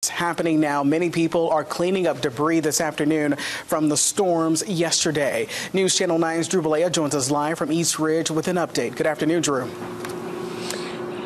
It's happening now. Many people are cleaning up debris this afternoon from the storms yesterday. News Channel 9's Drew Balea joins us live from East Ridge with an update. Good afternoon, Drew.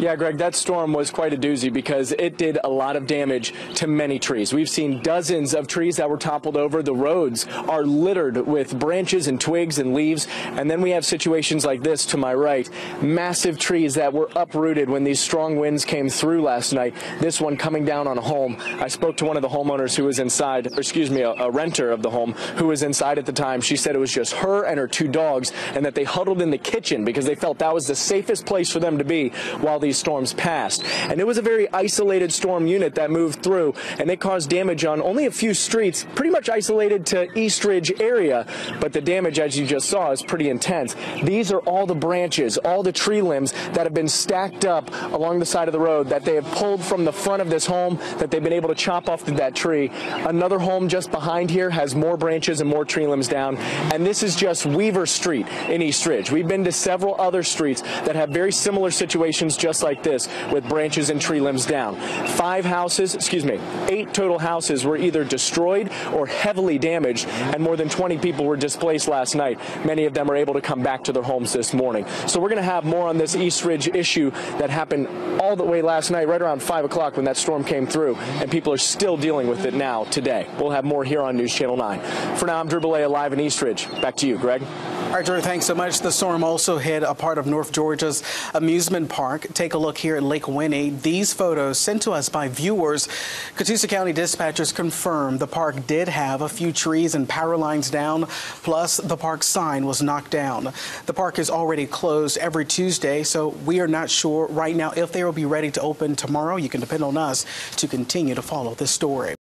Yeah, Greg, that storm was quite a doozy because it did a lot of damage to many trees. We've seen dozens of trees that were toppled over. The roads are littered with branches and twigs and leaves. And then we have situations like this to my right. Massive trees that were uprooted when these strong winds came through last night. This one coming down on a home. I spoke to one of the homeowners who was inside, or excuse me, a renter of the home who was inside at the time. She said it was just her and her two dogs and that they huddled in the kitchen because they felt that was the safest place for them to be while these storms passed. And it was a very isolated storm unit that moved through, and it caused damage on only a few streets, pretty much isolated to East Ridge area. But the damage, as you just saw, is pretty intense. These are all the branches, all the tree limbs that have been stacked up along the side of the road that they have pulled from the front of this home that they've been able to chop off that tree. Another home just behind here has more branches and more tree limbs down. And this is just Weaver Street in East Ridge. We've been to several other streets that have very similar situations just like this, with branches and tree limbs down. 8 total houses were either destroyed or heavily damaged, and more than 20 people were displaced last night. Many of them are able to come back to their homes this morning. So we're going to have more on this East Ridge issue that happened all the way last night, right around 5 o'clock when that storm came through, and people are still dealing with it now today. We'll have more here on News Channel 9. For now, I'm Drew Balea live in East Ridge. Back to you, Greg. All right, Drew, thanks so much. The storm also hit a part of North Georgia's amusement park. Take a look here at Lake Winnie. These photos sent to us by viewers. Catoosa County dispatchers confirmed the park did have a few trees and power lines down, plus the park sign was knocked down. The park is already closed every Tuesday, so we are not sure right now if they will be ready to open tomorrow. You can depend on us to continue to follow this story.